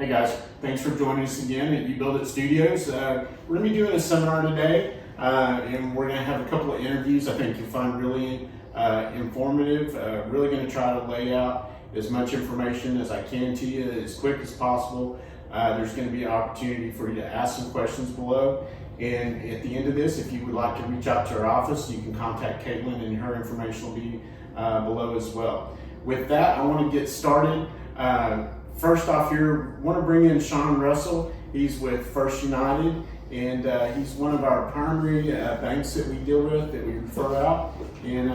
Hey guys, thanks for joining us again at UBuildIt Studios. We're going to be doing a seminar today, and we're going to have a couple of interviews I think you'll find really informative. Really going to try to lay out as much information as I can to you as quick as possible. There's going to be an opportunity for you to ask some questions below. And at the end of this, if you would like to reach out to our office, you can contact Caitlin and her information will be below as well. With that, I want to get started. First off here, I want to bring in Sean Russell. He's with First United, and he's one of our primary banks that we deal with, that we refer out. And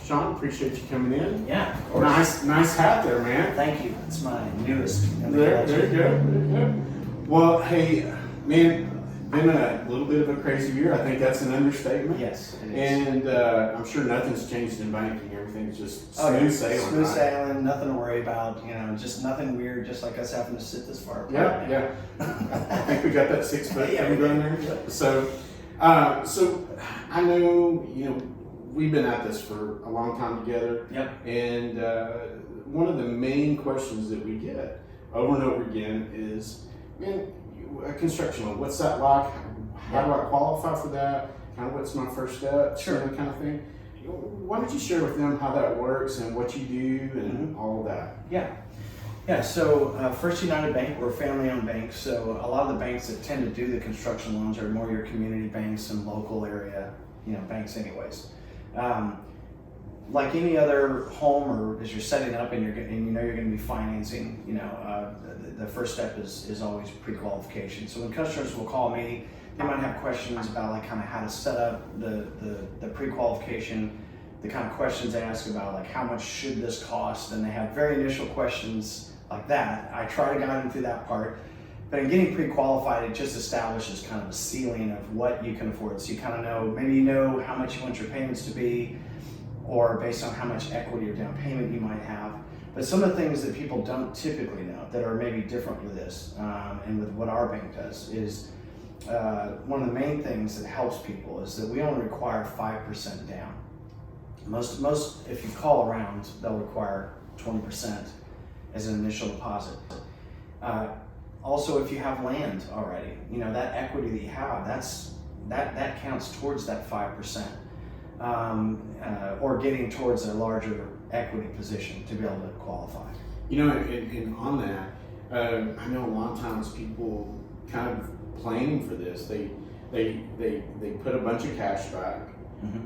Sean, appreciate you coming in. Yeah, of course. Nice hat there, man. Thank you. It's my newest. There you go. Well, hey, man, been a little bit of a crazy year. I think that's an understatement. Yes, it is. And I'm sure nothing's changed in banking. Everything's just smooth sailing. Smooth sailing, nothing to worry about. You know, just nothing weird. Just like us having to sit this far apart. Yeah. I think we got that 6 foot thing going there. So I know, we've been at this for a long time together. Yep. And one of the main questions that we get over and over again is, man, a construction loan, what's that like? How do I qualify for that? Kind of what's my first step? Sure. Kind of thing. Why don't you share with them how that works and what you do and all of that? Yeah. So First United Bank, we're a family-owned bank. So a lot of the banks that tend to do the construction loans are more your community banks and local area, banks, anyways. Like any other home, or as you're setting up and you're going to be financing, the first step is always pre-qualification. So when customers will call me, they might have questions about like kind of how to set up the pre-qualification, the kind of questions they ask about like how much should this cost, and they have very initial questions like that. I try to guide them through that part. But in getting pre-qualified, it just establishes kind of a ceiling of what you can afford. So you kind of know, maybe you know how much you want your payments to be, or based on how much equity or down payment you might have. But some of the things that people don't typically know that are maybe different with this, and with what our bank does, is one of the main things that helps people is that we only require 5% down. Most, if you call around, they'll require 20% as an initial deposit. Also, if you have land already, that equity that you have, that counts towards that 5%, or getting towards a larger equity position to be able to qualify. And on that, I know a lot of times people kind of planning for this, they put a bunch of cash back,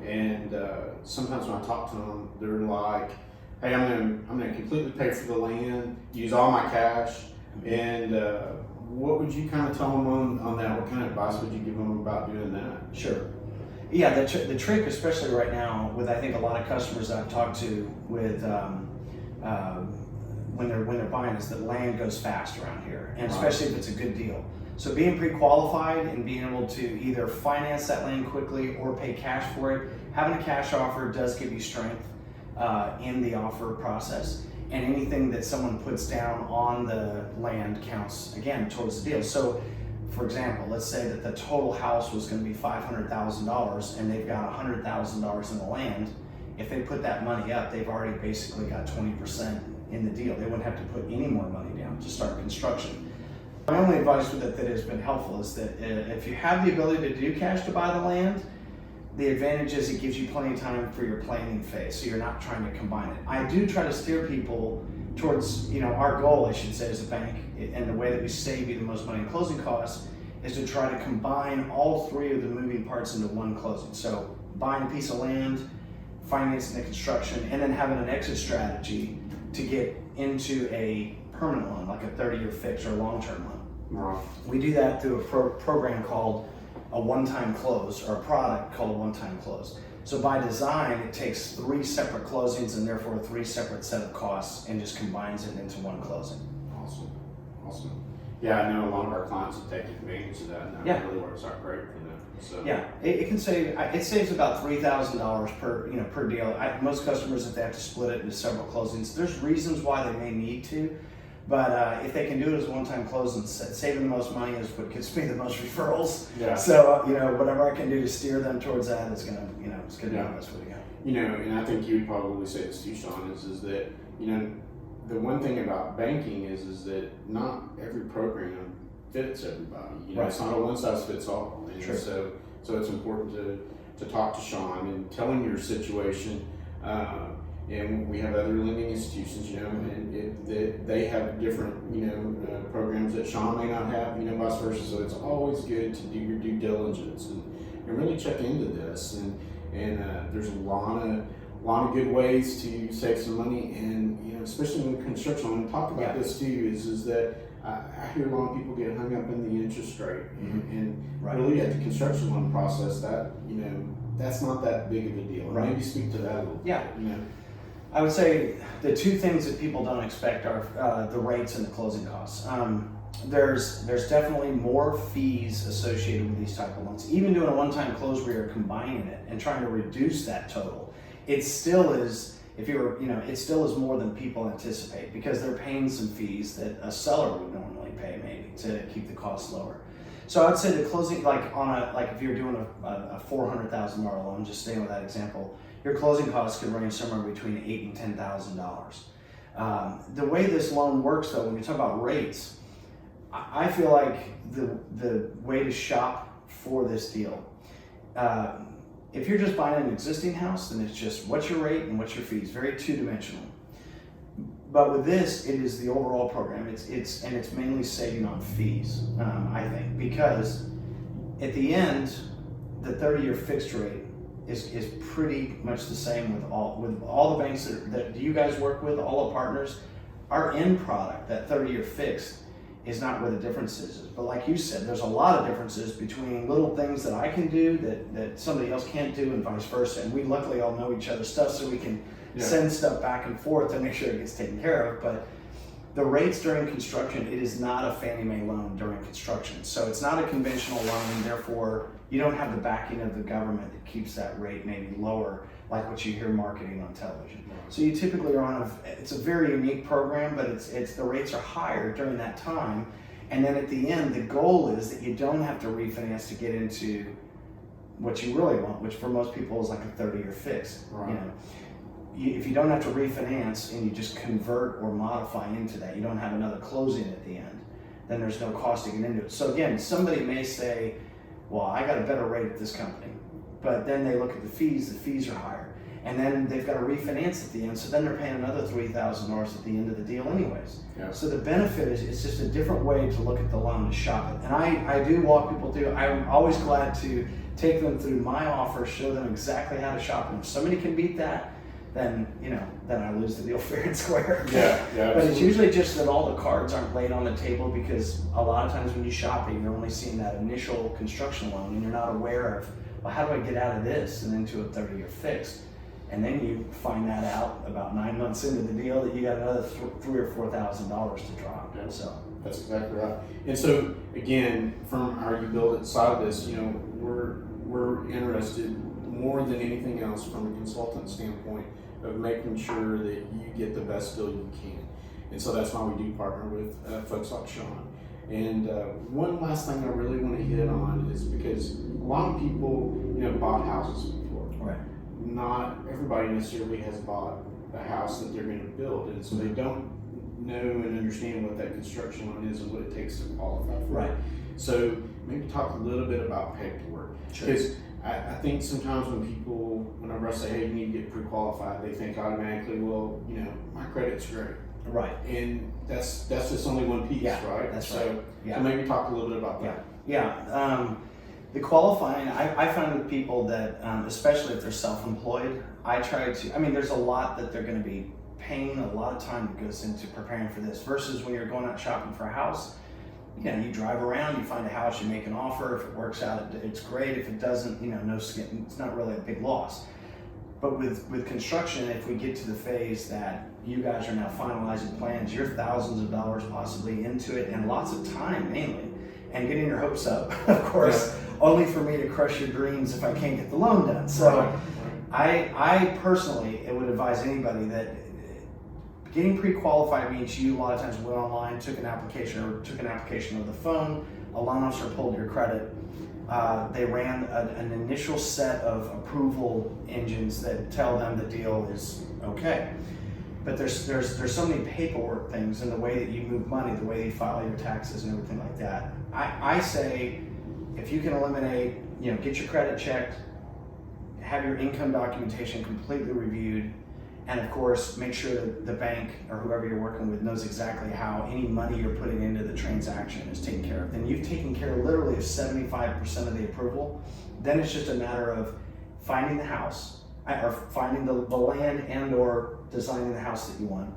and sometimes when I talk to them, they're like, hey, I'm gonna completely pay for the land, use all my cash. And what would you kind of tell them on that? What kind of advice would you give them about doing that? Sure. Yeah, the trick, especially right now, with I think a lot of customers that I've talked to with when they're buying, is that land goes fast around here, and especially if it's a good deal. So being pre-qualified and being able to either finance that land quickly or pay cash for it, having a cash offer does give you strength in the offer process. And anything that someone puts down on the land counts, again, towards the deal. So, for example, let's say that the total house was going to be $500,000 and they've got $100,000 in the land. If they put that money up, they've already basically got 20% in the deal. They wouldn't have to put any more money down to start construction. My only advice with it that has been helpful is that if you have the ability to do cash to buy the land, the advantage is it gives you plenty of time for your planning phase, so you're not trying to combine it. I do try to steer people towards, our goal, I should say, as a bank, and the way that we save you the most money in closing costs, is to try to combine all three of the moving parts into one closing. So buying a piece of land, financing the construction, and then having an exit strategy to get into a permanent loan, like a 30-year fix or a long-term loan. Right. We do that through a program called a one-time close, or a product called a one-time close. So by design, it takes 3 separate closings and therefore 3 separate set of costs and just combines it into one closing. Awesome. Yeah, I know a lot of our clients have taken advantage of that, and that really works out great for them. So yeah, it can save. It saves about $3,000 per deal. Most customers, if they have to split it into several closings, there's reasons why they may need to. But if they can do it as a one-time close and saving the most money is what gets me the most referrals. Yeah. So whatever I can do to steer them towards that is gonna it's gonna be the best way to go. And I think you would probably say this too, Sean, is that the one thing about banking is that not every program fits everybody. You know, Right. it's not a one size fits all. And Sure. so it's important to talk to Sean and tell him your situation. And we have other lending institutions, you know, and they have different, you know, programs that Sean may not have, you know, vice versa. So it's always good to do your due diligence and really check into this. And there's a lot of good ways to save some money, and you know, especially in construction. When we talk about this too, is that I hear a lot of people get hung up in the interest rate, and Right. really at the construction loan process, that, you know, that's not that big of a deal. Right. Maybe speak to that a little. Yeah. You know. I would say the two things that people don't expect are the rates and the closing costs. There's definitely more fees associated with these type of loans. Even doing a one-time close where you're combining it and trying to reduce that total, it still is, it still is more than people anticipate, because they're paying some fees that a seller would normally pay maybe to keep the costs lower. So I would say the closing, like if you're doing a $400,000 loan, just staying with that example, your closing costs could range somewhere between $8,000 and $10,000. The way this loan works, though, when you talk about rates, I feel like the way to shop for this deal, if you're just buying an existing house, then it's just what's your rate and what's your fees, very two-dimensional. But with this, it is the overall program. It's mainly saving on fees, I think, because at the end, the 30-year fixed rate is pretty much the same with all the banks that you guys work with, all the partners. Our end product, that 30-year fixed, is not where the difference is. But like you said, there's a lot of differences between little things that I can do that somebody else can't do, and vice versa. And we luckily all know each other's stuff, so we can send stuff back and forth to make sure it gets taken care of. But the rates during construction, it is not a Fannie Mae loan during construction. So it's not a conventional loan, and therefore you don't have the backing of the government that keeps that rate maybe lower, like what you hear marketing on television. So you typically are on it's a very unique program, but it's the rates are higher during that time. And then at the end, the goal is that you don't have to refinance to get into what you really want, which for most people is like a 30-year fix. Right. You know, if you don't have to refinance and you just convert or modify into that, you don't have another closing at the end, then there's no cost to get into it. So again, somebody may say, well, I got a better rate at this company, but then they look at the fees are higher. And then they've got to refinance at the end, so then they're paying another $3,000 at the end of the deal anyways. Yeah. So the benefit is it's just a different way to look at the loan, to shop it. And I do walk people through. I'm always glad to take them through my offer, show them exactly how to shop. And if somebody can beat that, then I lose the deal fair and square. Yeah. But it's usually just that all the cards aren't laid on the table, because a lot of times when you shop it, you're only seeing that initial construction loan, and you're not aware of, well, how do I get out of this and into a 30-year fixed? And then you find that out about 9 months into the deal that you got another $3,000 or $4,000 to drop. Yeah. So That's exactly right. And so again, from our UBuildIt side of this, we're interested more than anything else from a consultant standpoint of making sure that you get the best deal you can. And so that's why we do partner with folks like Sean. And one last thing I really want to hit on is because a lot of people, bought houses before. right. Not everybody necessarily has bought a house that they're going to build, and so they don't know and understand what that construction loan is and what it takes to qualify for Right. it. So maybe talk a little bit about paperwork, Sure. because I think sometimes whenever I say, hey, you need to get pre-qualified, they think automatically, well, my credit's great. Right. And that's just only one piece, Yeah, right? that's so, right. Yeah. So maybe talk a little bit about that. Yeah. The qualifying, I find with people that, especially if they're self-employed, there's a lot that they're going to be paying, a lot of time that goes into preparing for this, versus when you're going out shopping for a house. You drive around, you find a house, you make an offer. If it works out, it's great. If it doesn't, no skin. It's not really a big loss. But with construction, if we get to the phase that you guys are now finalizing plans, you're thousands of dollars possibly into it, and lots of time mainly, and getting your hopes up, of course, only for me to crush your dreams if I can't get the loan done. So I personally would advise anybody that getting pre-qualified means you a lot of times went online, took an application over the phone, a loan officer pulled your credit. They ran an initial set of approval engines that tell them the deal is okay. But there's so many paperwork things in the way that you move money, the way you file your taxes and everything like that. I say if you can eliminate, get your credit checked, have your income documentation completely reviewed, and of course make sure that the bank or whoever you're working with knows exactly how any money you're putting into the transaction is taken care of. Then you've taken care literally of 75% of the approval. Then it's just a matter of finding the house, or finding the land and or designing the house that you want.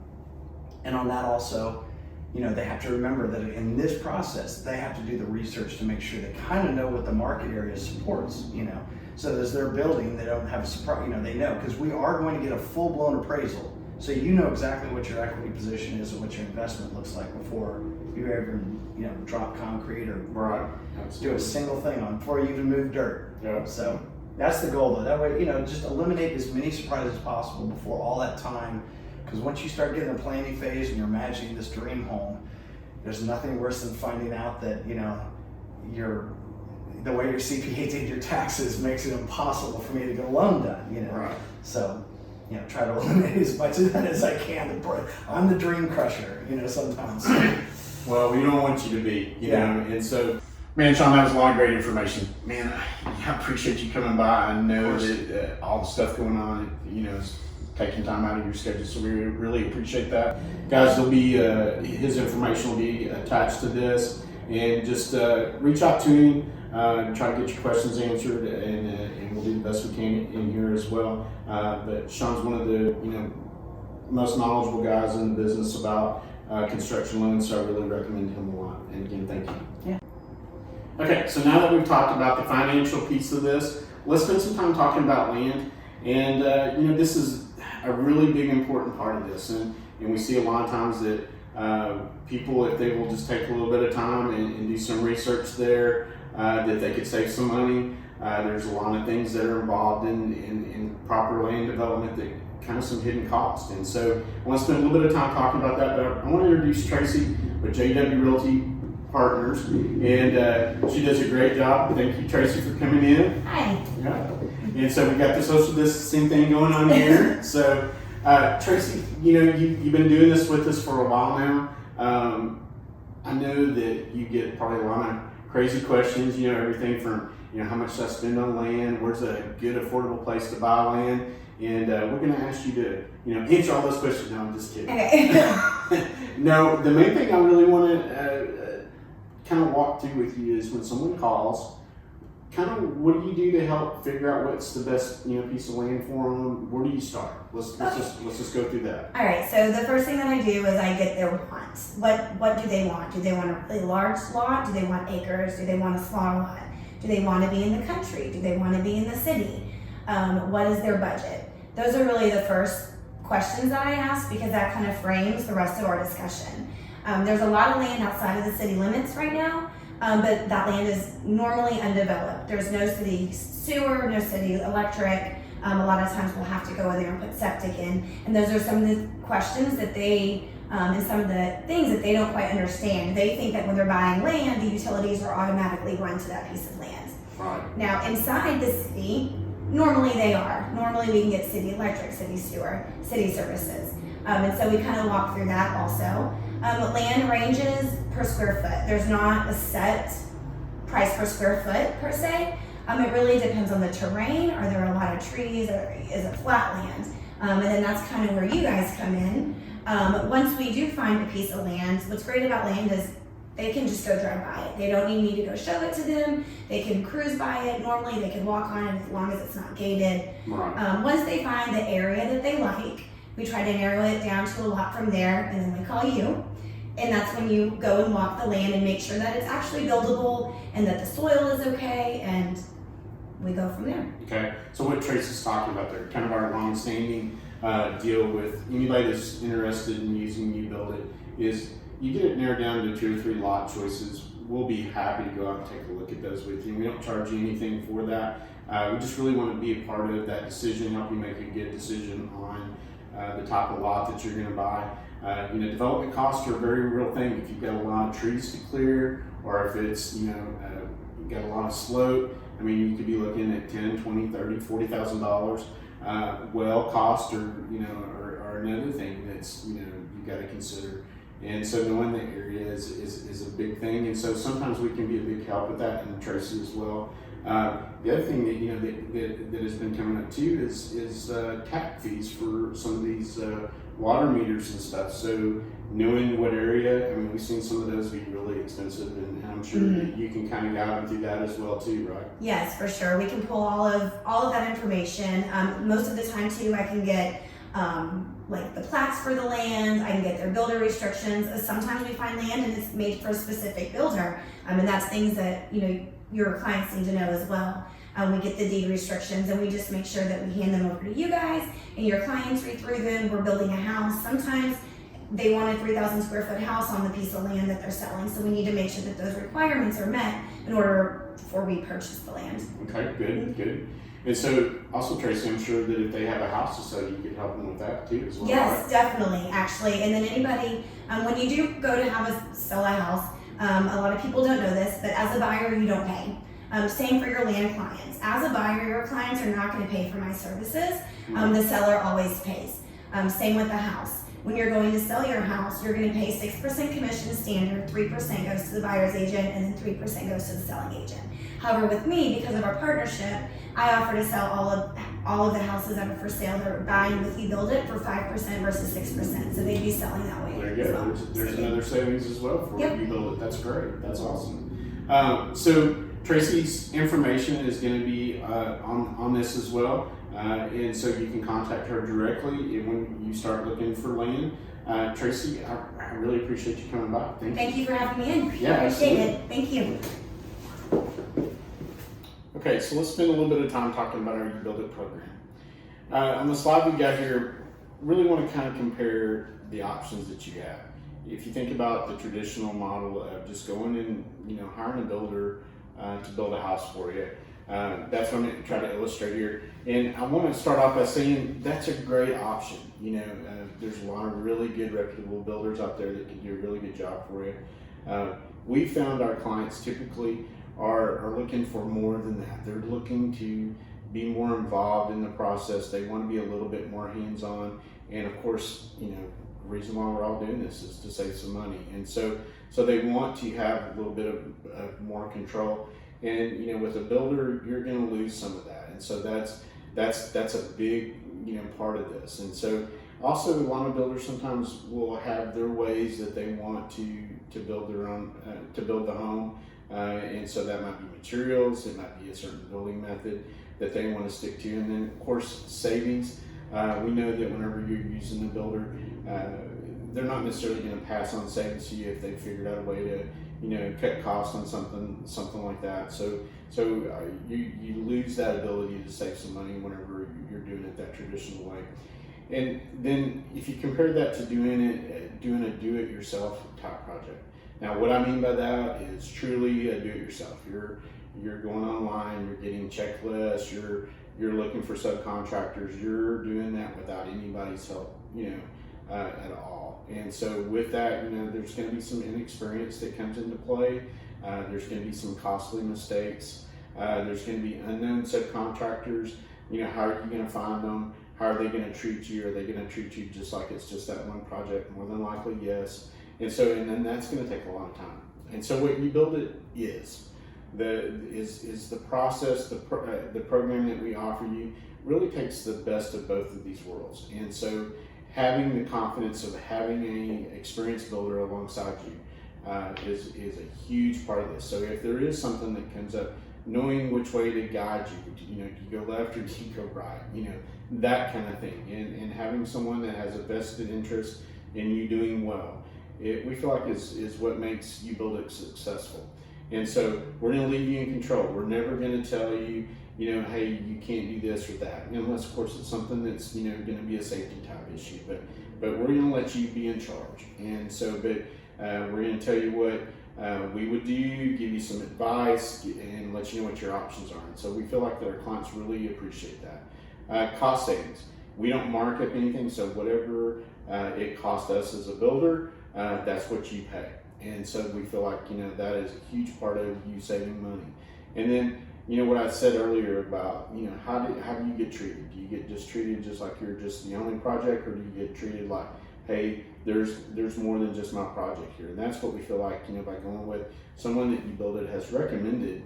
And on that also, they have to remember that in this process, they have to do the research to make sure they kind of know what the market area supports, So as they're building, they don't have a surprise, they know, because we are going to get a full-blown appraisal. So you know exactly what your equity position is and what your investment looks like before you ever, drop concrete or do a single thing on, before you even move dirt. Yeah. So that's the goal though. That way, just eliminate as many surprises as possible before all that time. Because once you start getting the planning phase and you're imagining this dream home, there's nothing worse than finding out that, the way your CPA did your taxes makes it impossible for me to get a loan done, Right. So, try to eliminate as much of that as I can. I'm the dream crusher, sometimes. Well, we don't want you to be, Yeah. and so, man, Sean, that was a lot of great information. Man, I appreciate you coming by. I know that all the stuff going on, is taking time out of your schedule, so we really appreciate that. Guys, there'll be, his information will be attached to this, and just reach out to him, try to get your questions answered, and we'll do the best we can in here as well. But Sean's one of the, most knowledgeable guys in the business about construction loans, so I really recommend him a lot. And again, thank you. Yeah. Okay, so now that we've talked about the financial piece of this, let's spend some time talking about land. And this is a really big important part of this, and we see a lot of times that people, if they will just take a little bit of time and do some research there, that they could save some money. There's a lot of things that are involved in proper land development that kind of some hidden cost. And so I want to spend a little bit of time talking about that, but I want to introduce Tracy with JW Realty Partners, and she does a great job. Thank you, Tracy, for coming in. Hi. Yeah. And so we got the social distancing thing going on here. So Tracy, you've been doing this with us for a while now. I know that you get probably a lot of crazy questions, everything from, how much should I spend on land, where's a good affordable place to buy land, and we're gonna ask you to, answer all those questions. No, I'm just kidding. Okay. No, the main thing I really wanna kind of walk through with you is when someone calls, kind of what do you do to help figure out what's the best, piece of land for them? Where do you start? Let's just go through that. All right. So the first thing that I do is I get their wants. What do they want? Do they want a really large lot? Do they want acres? Do they want a small lot? Do they want to be in the country? Do they want to be in the city? What is their budget? Those are really the first questions that I ask, because that kind of frames the rest of our discussion. There's a lot of land outside of the city limits right now. But that land is normally undeveloped. There's no city sewer, no city electric. A lot of times we'll have to go in there and put septic in. And those are some of the questions that they, and some of the things that they don't quite understand. They think that when they're buying land, the utilities are automatically run to that piece of land. Right. Now, inside the city, normally they are. Normally we can get city electric, city sewer, city services. And so we kind of walk through that also. Land ranges per square foot. There's not a set price per square foot per se. It really depends on the terrain. Are there a lot of trees, or is it flat land? And then that's kind of where you guys come in. Once we do find a piece of land, what's great about land is they can just go drive by it. They don't need me to go show it to them. They can cruise by it. Normally they can walk on it as long as it's not gated. Right. Once they find the area that they like, we try to narrow it down to a lot from there, and then we call you. And that's when you go and walk the land and make sure that it's actually buildable and that the soil is okay, and we go from there. Okay, so what Tracy's talking about there, kind of our long-standing deal with anybody that's interested in using UBuildIt, is you get it narrowed down to 2 or 3 lot choices. We'll be happy to go out and take a look at those with you. We don't charge you anything for that. We just really want to be a part of that decision, help you make a good decision on the type of lot that you're going to buy. Development costs are a very real thing. If you've got a lot of trees to clear, or if it's, you've got a lot of slope, you could be looking at $10, $20, $30, $40,000. Well cost, or are another thing that's, you've got to consider. And so knowing the area is a big thing. And so sometimes we can be a big help with that, and Tracy as well. The other thing that has been coming up too is tap fees for some of these water meters and stuff. So knowing what area, we've seen some of those be really expensive, and I'm sure that you can kind of guide them through that as well too, right? Yes, for sure. We can pull all of that information. Most of the time too, I can get like the plats for the land. I can get their builder restrictions. Sometimes we find land and it's made for a specific builder, and that's things that your clients need to know as well. We get the deed restrictions, and we just make sure that we hand them over to you guys, and your clients read through them. We're building a house. Sometimes they want a 3,000 square foot house on the piece of land that they're selling, so we need to make sure that those requirements are met in order before we purchase the land. Okay, good. And so, also Tracy, I'm sure that if they have a house to sell, you could help them with that too as well. Yes, right? definitely, actually. And then anybody, when you do go to sell a house, a lot of people don't know this, but as a buyer, you don't pay. Same for your land clients. As a buyer, your clients are not going to pay for my services. The seller always pays. Same with the house. When you're going to sell your house, you're going to pay 6% commission standard, 3% goes to the buyer's agent, and then 3% goes to the selling agent. However, with me, because of our partnership, I offer to sell all of the houses that are for sale. They're buying with UBuildIt for 5% versus 6%, so they'd be selling that way. There you go. Well. There's another savings as well for Yep. UBuildIt. That's great. That's awesome. So Tracy's information is going to be on this as well, and so you can contact her directly when you start looking for land. Tracy, I really appreciate you coming by. Thank you for having me in. Yeah, Appreciate absolutely. it. Thank you. Okay, so let's spend a little bit of time talking about our UBuildIt program. On the slide we got here, really want to kind of compare the options that you have. If you think about the traditional model of just going and hiring a builder to build a house for you, that's what I'm going to try to illustrate here. And I want to start off by saying that's a great option. There's a lot of really good reputable builders out there that can do a really good job for you. We found our clients typically are looking for more than that. They're looking to be more involved in the process. They want to be a little bit more hands-on. And of course, the reason why we're all doing this is to save some money. And so they want to have a little bit of more control. And with a builder, you're going to lose some of that. And so that's a big part of this. And so also a lot of builders sometimes will have their ways that they want to build their own to build the home. And so that might be materials, it might be a certain building method that they want to stick to. And then of course savings. We know that whenever you're using the builder, they're not necessarily going to pass on savings to you if they figured out a way to cut costs on something like that. So you lose that ability to save some money whenever you're doing it that traditional way. And then if you compare that to doing a do-it-yourself type project. Now, what I mean by that is truly a do-it-yourself. You're going online, you're getting checklists, you're looking for subcontractors, you're doing that without anybody's help, at all. And so with that, there's going to be some inexperience that comes into play. There's going to be some costly mistakes. There's going to be unknown subcontractors. How are you going to find them? How are they going to treat you? Are they going to treat you just like it's just that one project? More than likely, yes. And then that's going to take a lot of time. And so what UBuildIt is the process, the program that we offer you really takes the best of both of these worlds. And so having the confidence of having an experienced builder alongside you is a huge part of this. So if there is something that comes up, knowing which way to guide you, do you go left or do you go right, that kind of thing. And having someone that has a vested interest in you doing well, we feel like is what makes UBuildIt successful. And so we're going to leave you in control. We're never going to tell you, hey, you can't do this or that, unless of course it's something that's going to be a safety type issue. But we're going to let you be in charge. And so, we're going to tell you what we would do, give you some advice, and let you know what your options are. And so we feel like that our clients really appreciate that. Cost savings. We don't mark up anything, so whatever it costs us as a builder, that's what you pay. And so we feel like that is a huge part of you saving money. And then you know, what I said earlier about, you know, how do you get treated? Do you get just treated just like you're just the only project, or do you get treated like, hey, there's more than just my project here? And that's what we feel like, you know, by going with someone that UBuildIt has recommended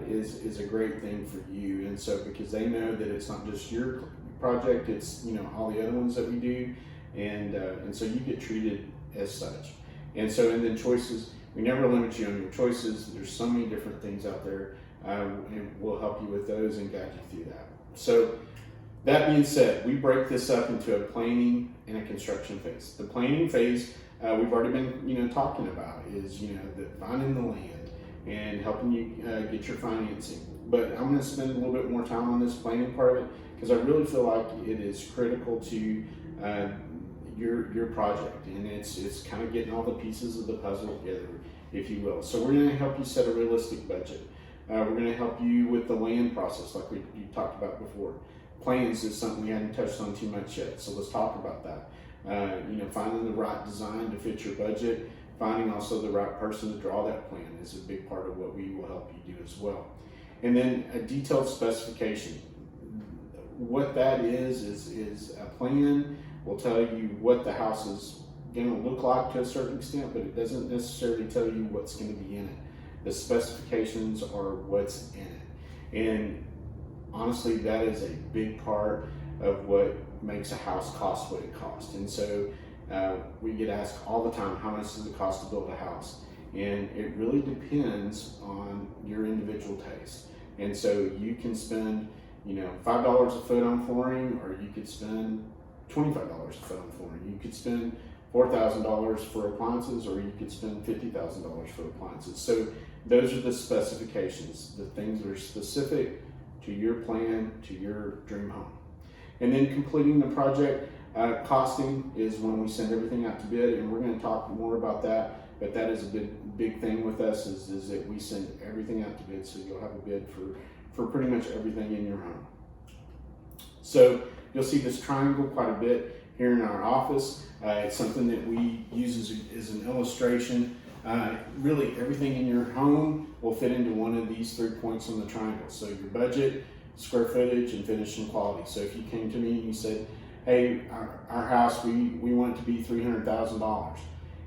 is a great thing for you. And so, because they know that it's not just your project, it's, you know, all the other ones that we do, and so you get treated as such. And so, and then choices, we never limit you on your choices. There's so many different things out there, and we'll help you with those and guide you through that. So, that being said, we break this up into a planning and a construction phase. The planning phase, we've already been, you know, talking about is, you know, the finding the land and helping you get your financing. But I'm going to spend a little bit more time on this planning part of it, because I really feel like it is critical to your project, and it's kind of getting all the pieces of the puzzle together, if you will. So we're going to help you set a realistic budget. We're going to help you with the land process, like you talked about before. Plans is something we hadn't touched on too much yet, so let's talk about that. You know, finding the right design to fit your budget, finding also the right person to draw that plan is a big part of what we will help you do as well. And then a detailed specification. What that is a plan. Will tell you what the house is going to look like to a certain extent, but it doesn't necessarily tell you what's going to be in it. The specifications are what's in it. And honestly, that is a big part of what makes a house cost what it costs. And so we get asked all the time, how much does it cost to build a house? And it really depends on your individual taste. And so you can spend, you know, $5 a foot on flooring, or you could spend $25 a foot on flooring. You could spend $4,000 for appliances, or you could spend $50,000 for appliances. So those are the specifications, the things that are specific to your plan, to your dream home. And then completing the project, costing is when we send everything out to bid, and we're going to talk more about that. But that is a big thing with us is that we send everything out to bid, so you'll have a bid for pretty much everything in your home. So you'll see this triangle quite a bit here in our office. It's something that we use as an illustration. Really, everything in your home will fit into one of these 3 points on the triangle. So your budget, square footage, and finishing quality. So if you came to me and you said, hey, our house, we want it to be $300,000.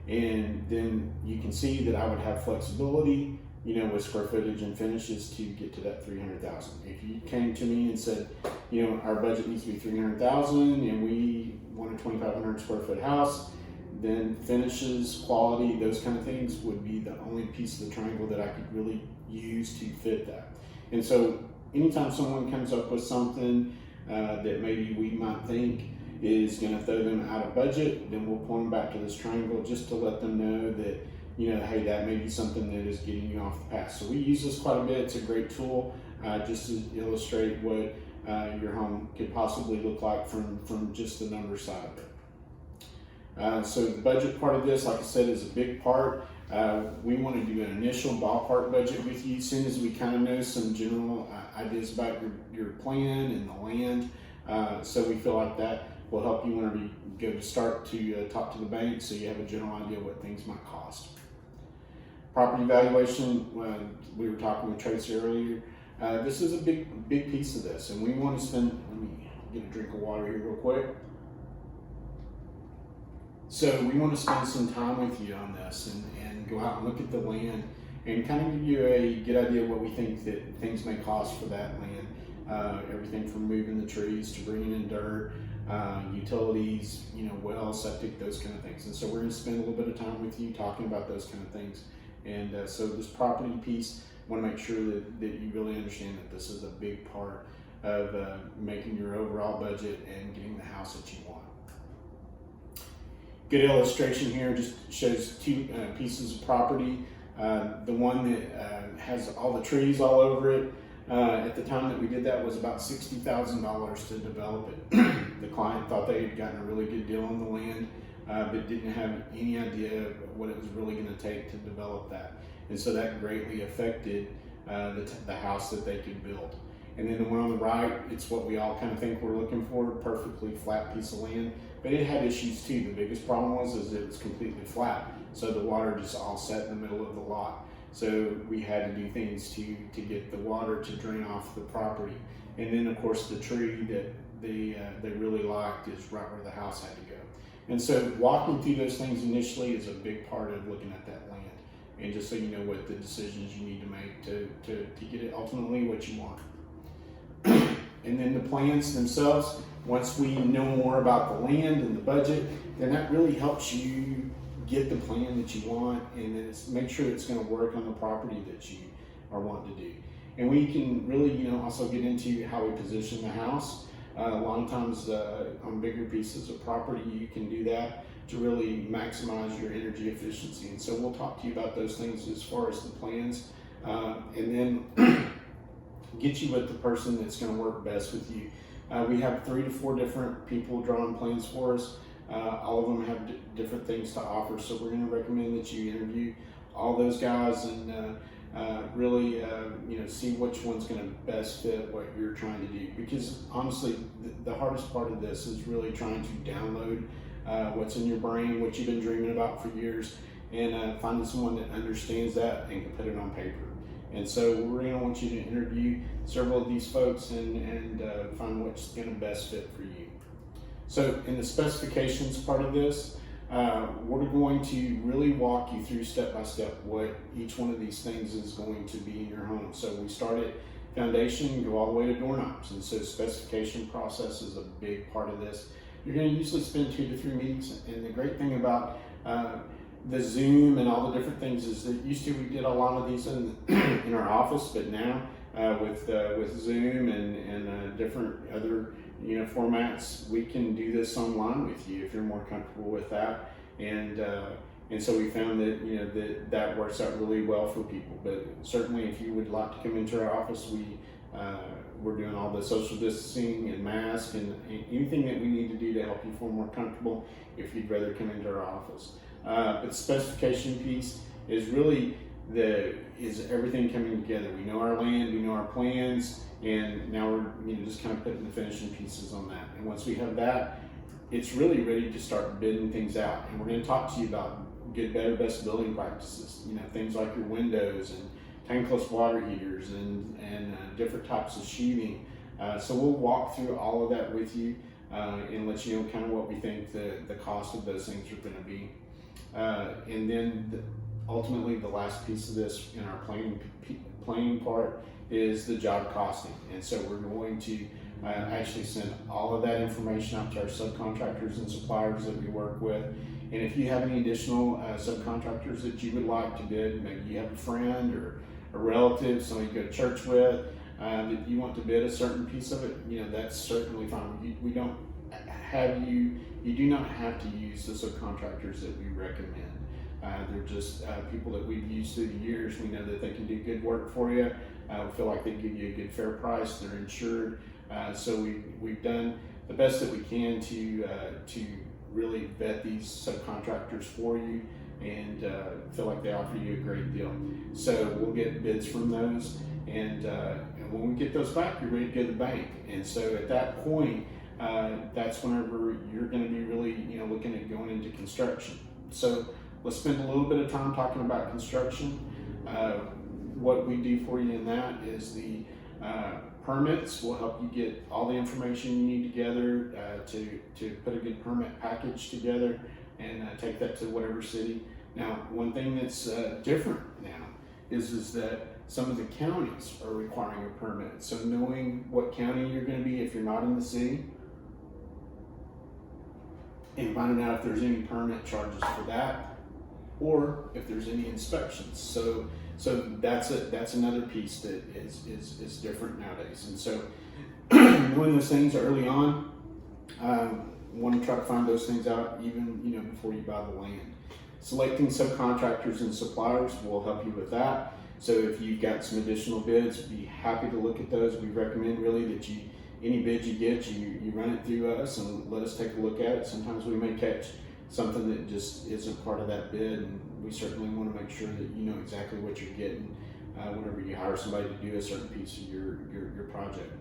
And then you can see that I would have flexibility, you know, with square footage and finishes to get to that $300,000. If you came to me and said, you know, our budget needs to be $300,000 and we want a 2,500 square foot house, then finishes, quality, those kind of things would be the only piece of the triangle that I could really use to fit that. And so anytime someone comes up with something that maybe we might think is going to throw them out of budget, then we'll point them back to this triangle just to let them know that, you know, hey, that may be something that is getting you off the path. So we use this quite a bit. It's a great tool just to illustrate what your home could possibly look like from just the number side of it. So the budget part of this, like I said, is a big part. We want to do an initial ballpark budget with you as soon as we kind of know some general ideas about your plan and the land. So we feel like that will help you whenever you go to start to talk to the bank, so you have a general idea what things might cost. Property valuation, we were talking with Tracy earlier. This is a big piece of this, and we want to spend, let me get a drink of water here real quick. So we want to spend some time with you on this and go out and look at the land and kind of give you a good idea of what we think that things may cost for that land. Everything from moving the trees to bringing in dirt, utilities, you know, wells, septic, those kind of things. And so we're going to spend a little bit of time with you talking about those kind of things. And so this property piece, I want to make sure that you really understand that this is a big part of making your overall budget and getting the house that you want. Good illustration here just shows two pieces of property. The one that has all the trees all over it, at the time that we did that was about $60,000 to develop it. The client thought they had gotten a really good deal on the land, but didn't have any idea what it was really going to take to develop that. And so that greatly affected the house that they could build. And then the one on the right, it's what we all kind of think we're looking for, a perfectly flat piece of land. But it had issues too. The biggest problem was it was completely flat. So the water just all sat in the middle of the lot. So we had to do things to get the water to drain off the property. And then of course the tree that they really liked is right where the house had to go. And so walking through those things initially is a big part of looking at that land. And just so you know what the decisions you need to make to get it ultimately what you want. And then the plans themselves, once we know more about the land and the budget, then that really helps you get the plan that you want, and then make sure it's going to work on the property that you are wanting to do. And we can really, also get into how we position the house. A lot of times on bigger pieces of property, you can do that to really maximize your energy efficiency. And so we'll talk to you about those things as far as the plans, and then get you with the person that's going to work best with you. We have 3 to 4 different people drawing plans for us. All of them have different things to offer, so we're going to recommend that you interview all those guys and really see which one's going to best fit what you're trying to do. Because honestly, the hardest part of this is really trying to download what's in your brain, what you've been dreaming about for years, and finding someone that understands that and can put it on paper. And so we're going to want you to interview several of these folks and find what's going to best fit for you. So in the specifications part of this, we're going to really walk you through step by step what each one of these things is going to be in your home. So we start at foundation and go all the way to doorknobs. And so specification process is a big part of this. You're going to usually spend 2 to 3 meetings. And the great thing about the Zoom and all the different things is that used to we did a lot of these in in our office, but now with Zoom and different other formats, we can do this online with you if you're more comfortable with that. And so we found that that works out really well for people. But certainly, if you would like to come into our office, we're doing all the social distancing and masks and anything that we need to do to help you feel more comfortable if you'd rather come into our office. But the specification piece is really is everything coming together. We know our land, we know our plans, and now we're just kind of putting the finishing pieces on that. And once we have that, it's really ready to start bidding things out. And we're going to talk to you about good, better, best building practices. Things like your windows and tankless water heaters and different types of sheathing. So we'll walk through all of that with you and let you know kind of what we think the cost of those things are going to be. And then ultimately the last piece of this in our planning part is the job costing. And so we're going to actually send all of that information out to our subcontractors and suppliers that we work with. And if you have any additional subcontractors that you would like to bid, maybe you have a friend or a relative, somebody you go to church with, that you want to bid a certain piece of it, that's certainly fine. We don't have you do not have to use the subcontractors that we recommend. They're just people that we've used through the years. We know that they can do good work for you. We feel like they give you a good fair price. They're insured. So we've done the best that we can to really vet these subcontractors for you and feel like they offer you a great deal. So we'll get bids from those, and when we get those back, you're ready to go to the bank. And so at that point, that's whenever you're going to be really looking at going into construction. So let's spend a little bit of time talking about construction. What we do for you in that is the permits will help you get all the information you need together to put a good permit package together and take that to whatever city. Now, one thing that's different now is that some of the counties are requiring a permit. So knowing what county you're going to be if you're not in the city, and finding out if there's any permit charges for that, or if there's any inspections. So that's another piece that is different nowadays. And so knowing those things early on, want to try to find those things out even before you buy the land. Selecting subcontractors and suppliers will help you with that. So if you've got some additional bids, be happy to look at those. We recommend really that any bid you get, you run it through us and let us take a look at it. Sometimes we may catch something that just isn't part of that bid, and we certainly want to make sure that you know exactly what you're getting whenever you hire somebody to do a certain piece of your project.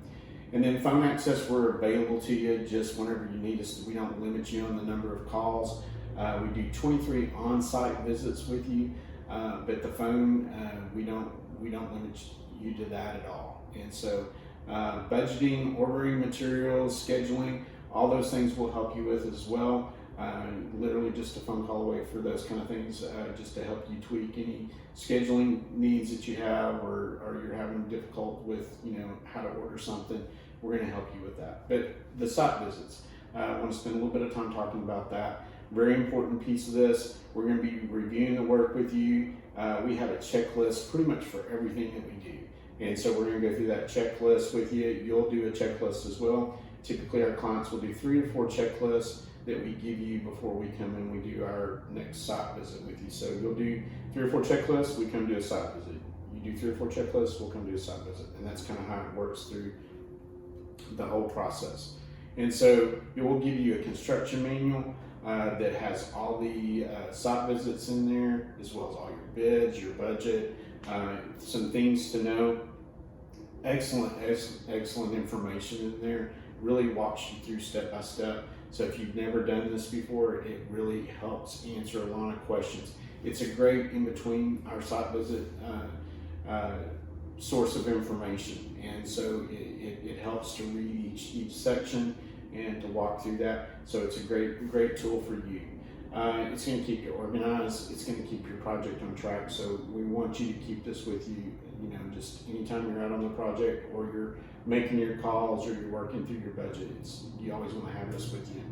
And then phone access, we're available to you just whenever you need us. We don't limit you on the number of calls. We do 23 on-site visits with you. but the phone, we don't limit you to that at all. And so budgeting, ordering materials, scheduling, all those things will help you with as well. Literally just a phone call away for those kind of things, just to help you tweak any scheduling needs that you have, or you're having difficult with, how to order something. We're going to help you with that. But the site visits, I want to spend a little bit of time talking about that. Very important piece of this. We're going to be reviewing the work with you. We have a checklist pretty much for everything that we do. And so we're going to go through that checklist with you. You'll do a checklist as well. Typically our clients will do 3 to 4 checklists that we give you before we come and we do our next site visit with you. So you'll do 3 or 4 checklists, we come do a site visit. You do 3 or 4 checklists, we'll come do a site visit. And that's kind of how it works through the whole process. And so it will give you a construction manual that has all the site visits in there, as well as all your bids, your budget, some things to know. Excellent information in there. Really walks you through step by step. So if you've never done this before, it really helps answer a lot of questions. It's a great in between our site visit source of information, and so it helps to read each section and to walk through that. So it's a great tool for you. It's going to keep you organized. It's going to keep your project on track. So we want you to keep this with you. Just anytime you're out on the project, or you're making your calls, or you're working through your budget, you always want to have this with you.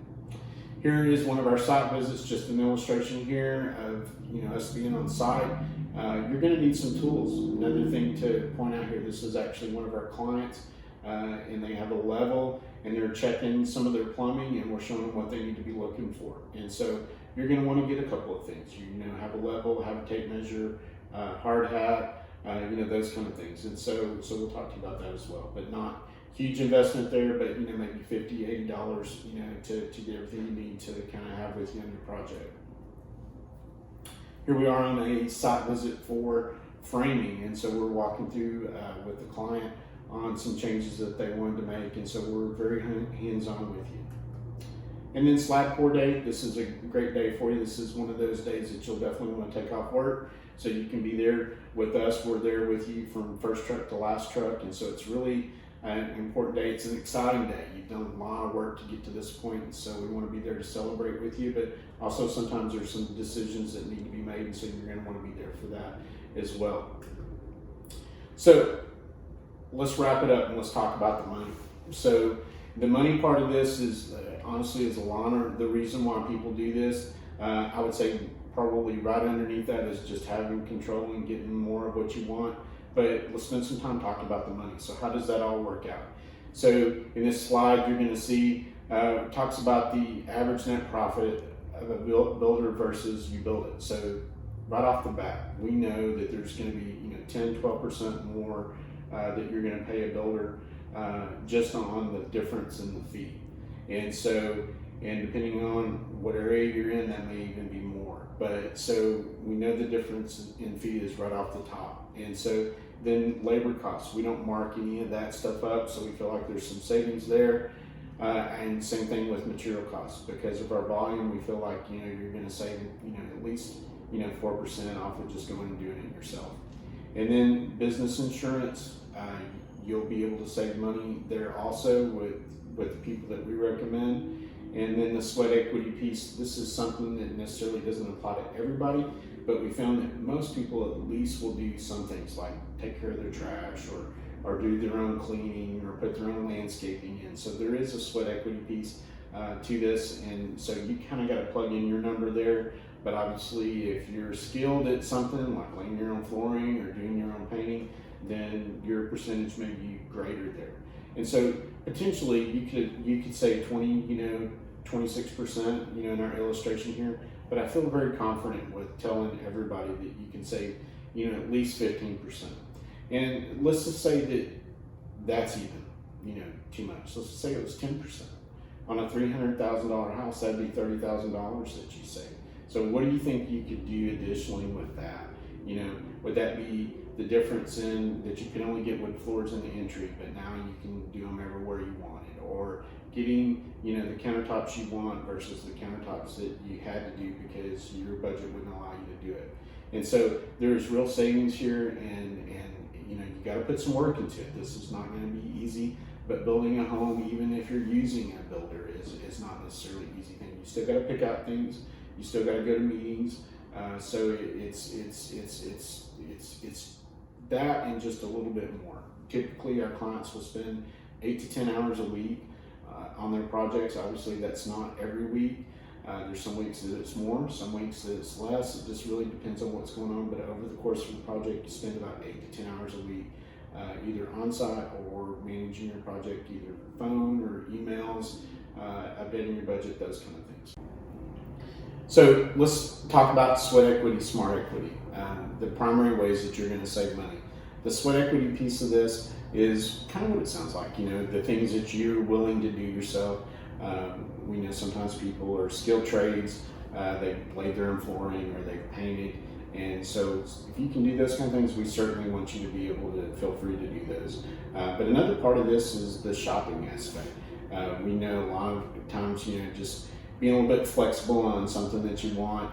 Here is one of our site visits, just an illustration here of us being on site. You're going to need some tools. Another thing to point out here, this is actually one of our clients, and they have a level, and they're checking some of their plumbing, and we're showing them what they need to be looking for. And so you're going to want to get a couple of things. Have a level, have a tape measure, hard hat, those kind of things. And so we'll talk to you about that as well. But not huge investment there, but maybe $50, $80, to get everything you need to kind of have with you on your project. Here we are on a site visit for framing, and so we're walking through with the client on some changes that they wanted to make, and so we're very hands-on with you. And then slab pour day, this is a great day for you. This is one of those days that you'll definitely want to take off work so you can be there with us. We're there with you from first truck to last truck, and so it's really an important day. It's an exciting day. You've done a lot of work to get to this point, and so we want to be there to celebrate with you, but also sometimes there's some decisions that need to be made, and so you're going to want to be there for that as well. So let's wrap it up and let's talk about the money. So the money part of this is honestly is a lot of the reason why people do this. I would say probably right underneath that is just having control and getting more of what you want. But let's spend some time talking about the money. So how does that all work out? So in this slide, you're going to see it talks about the average net profit of a builder versus UBuildIt. So right off the bat, we know that there's going to be 10-12% more that you're going to pay a builder just on the difference in the fee. And so, and depending on what area you're in, that may even be more. But so we know the difference in fee is right off the top. And so then labor costs, we don't mark any of that stuff up, so we feel like there's some savings there. And same thing with material costs. Because of our volume, we feel like you're going to save at least 4% off of just going and doing it yourself. And then business insurance, you'll be able to save money there also with the people that we recommend. And then the sweat equity piece, this is something that necessarily doesn't apply to everybody, but we found that most people at least will do some things like take care of their trash or do their own cleaning or put their own landscaping in. So there is a sweat equity piece to this, and so you kind of got to plug in your number there. But obviously if you're skilled at something like laying your own flooring or doing your own painting, then your percentage may be greater there. And so potentially you could say 26%, in our illustration here, but I feel very confident with telling everybody that you can save, at least 15%. And let's just say that that's even, too much. Let's just say it was 10%. On a $300,000 house, that'd be $30,000 that you save. So what do you think you could do additionally with that? Would that be the difference in that you can only get wood floors in the entry, but now you can do them everywhere you want it? Or getting, the countertops you want versus the countertops that you had to do because your budget wouldn't allow you to do it? And so there's real savings here, and you know, you got to put some work into it. This is not going to be easy, but building a home, even if you're using a builder, is not necessarily an easy thing. You still got to pick out things. You still got to go to meetings. So it's that and just a little bit more. Typically, our clients will spend 8 to 10 hours a week on their projects. Obviously, that's not every week. There's some weeks that it's more, some weeks that it's less. It just really depends on what's going on. But over the course of the project, you spend about 8 to 10 hours a week, either on site or managing your project, either phone or emails, updating your budget, those kind of things. So let's talk about sweat equity, smart equity, the primary ways that you're going to save money. The sweat equity piece of this is kind of what it sounds like, you know, the things that you're willing to do yourself. We know sometimes people are skilled trades, they laid their own flooring or they've painted. And so if you can do those kind of things, we certainly want you to be able to feel free to do those. But another part of this is the shopping aspect. We know a lot of times, you know, just being a little bit flexible on something that you want,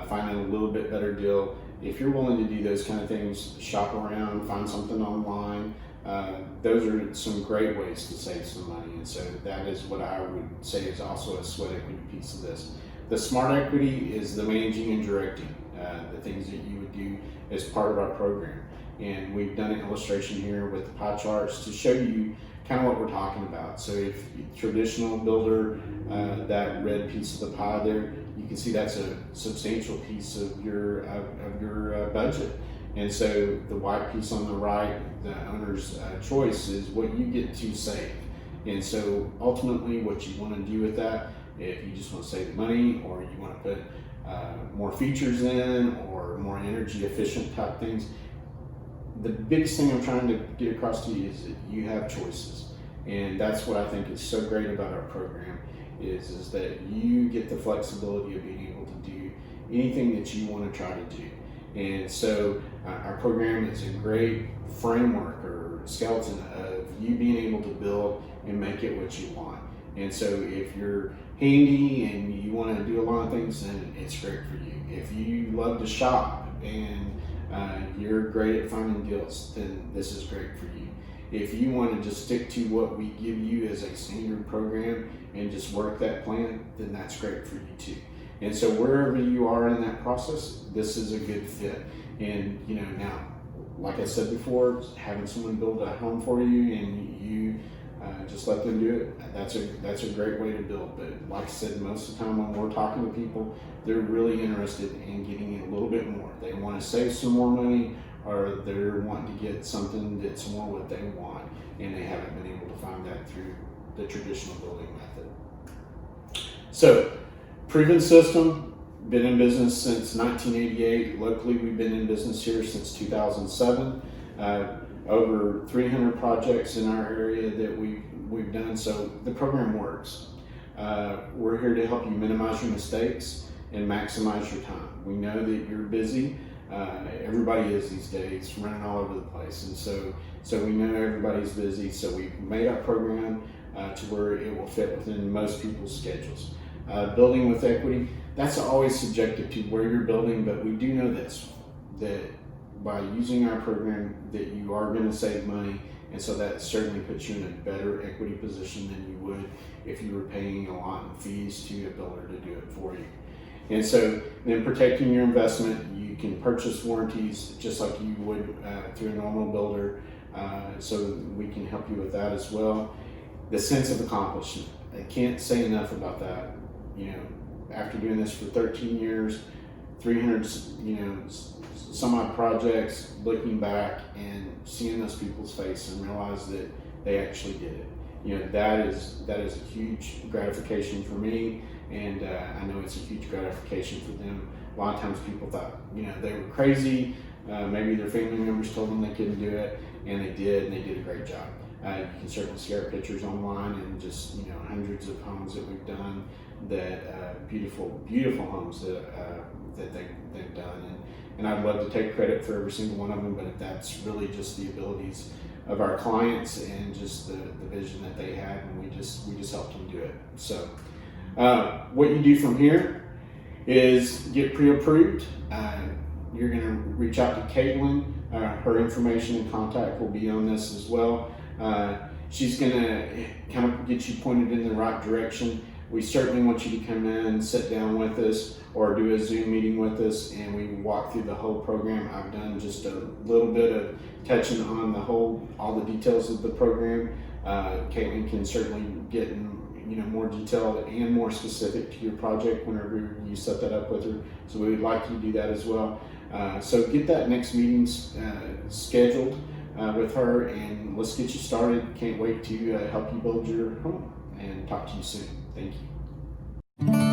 finding a little bit better deal. If you're willing to do those kind of things, shop around, find something online, those are some great ways to save some money. And so that is what I would say is also a sweat equity piece of this. The smart equity is the managing and directing, the things that you would do as part of our program. And we've done an illustration here with the pie charts to show you kind of what we're talking about. So if traditional builder, that red piece of the pie there, you can see that's a substantial piece of your budget. And so the white piece on the right, the owner's choice, is what you get to save. And so ultimately what you want to do with that, if you just want to save money or you want to put more features in or more energy efficient type things, the biggest thing I'm trying to get across to you is that you have choices. And that's what I think is so great about our program is that you get the flexibility of being able to do anything that you want to try to do. And so our program is a great framework or skeleton of you being able to build and make it what you want. And so if you're handy and you want to do a lot of things, then it's great for you. If you love to shop and you're great at finding deals, then this is great for you. If you want to just stick to what we give you as a standard program and just work that plan, then that's great for you too. And so wherever you are in that process, this is a good fit. And you know, now, like I said before, having someone build a home for you and you just let them do it, that's a great way to build. But like I said, most of the time when we're talking to people, they're really interested in getting a little bit more. They want to save some more money, or they're wanting to get something that's more what they want, and they haven't been able to find that through the traditional building method. So, proven system, been in business since 1988. Locally, we've been in business here since 2007. Over 300 projects in our area that we've done, so the program works. We're here to help you minimize your mistakes and maximize your time. We know that you're busy. Everybody is these days, running all over the place, and so we know everybody's busy. So we've made our program to where it will fit within most people's schedules. Building with equity, that's always subjective to where you're building, but we do know this, that by using our program that you are going to save money, and so that certainly puts you in a better equity position than you would if you were paying a lot in fees to a builder to do it for you. And so then protecting your investment, you can purchase warranties just like you would through a normal builder, so we can help you with that as well. The sense of accomplishment, I can't say enough about that. You know, after doing this for 13 years, 300, you know, some odd projects, looking back and seeing those people's face and realize that they actually did it. You know, that is a huge gratification for me, and I know it's a huge gratification for them. A lot of times people thought, you know, they were crazy. Maybe their family members told them they couldn't do it, and they did, and they did a great job. You can certainly see our pictures online and just, you know, hundreds of homes that we've done, that beautiful homes that they've done. And I'd love to take credit for every single one of them, but that's really just the abilities of our clients and just the vision that they had, and we just helped them do it. So what you do from here is get pre-approved. you're going to reach out to Caitlin. Her information and contact will be on this as well. She's going to kind of get you pointed in the right direction. We certainly want you to come in, sit down with us, or do a Zoom meeting with us, and we walk through the whole program. I've done just a little bit of touching on all the details of the program. Caitlin can certainly get in more detailed and more specific to your project whenever you set that up with her. So we would like you to do that as well. So get that next meeting scheduled with her, and let's get you started. Can't wait to help you build your home, and talk to you soon. Thank you.